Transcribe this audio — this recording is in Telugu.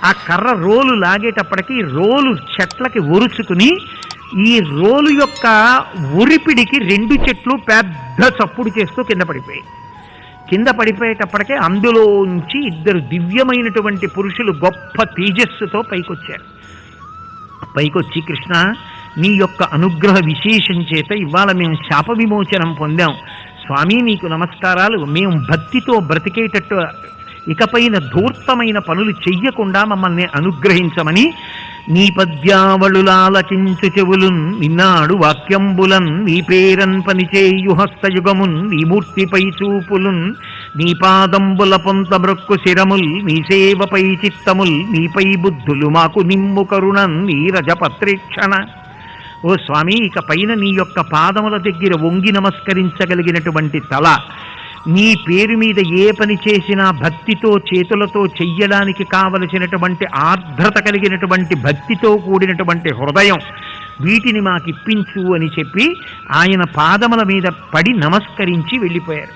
ఆ కర్ర రోలు లాగేటప్పటికి రోలు చెట్లకి ఒరుచుకుని ఈ రోలు యొక్క ఒరిపిడికి 2 చెట్లు పెద్ద చప్పుడు చేస్తూ కింద పడిపోయాయి. కింద పడిపోయేటప్పటికే అందులోంచి 2 దివ్యమైనటువంటి పురుషులు గొప్ప తేజస్సుతో పైకొచ్చారు. పైకొచ్చి, కృష్ణ, నీ యొక్క అనుగ్రహ విశేషం చేత ఇవాళ మేము శాప విమోచనం పొందాం. స్వామి నీకు నమస్కారాలు. మేము భక్తితో బ్రతికేటట్టు ఇకపైన ధూర్తమైన పనులు చెయ్యకుండా మమ్మల్ని అనుగ్రహించమని నీ పద్యావళులాలకించు చెవులున్ నిన్నాడు వాక్యంబులన్ నీ పేరన్ పనిచేయు హస్తయుగమున్ నీ మూర్తిపై చూపులున్ నీ పాదంబుల పొంత బ్రొక్కు శిరముల్ నీ సేవపై చిత్తముల్ నీపై బుద్ధులు మాకు నిమ్ము కరుణన్ నీ రజపత్రేక్షణ. ఓ స్వామి, ఇక పైన నీ యొక్క పాదముల దగ్గర వంగి నమస్కరించగలిగినటువంటి తల, నీ పేరు మీద ఏ పని చేసినా భక్తితో చేతులతో చెయ్యడానికి కావలసినటువంటి ఆర్ద్రత కలిగినటువంటి భక్తితో కూడినటువంటి హృదయం, వీటిని మాకిప్పించు అని చెప్పి ఆయన పాదముల మీద పడి నమస్కరించి వెళ్ళిపోయారు.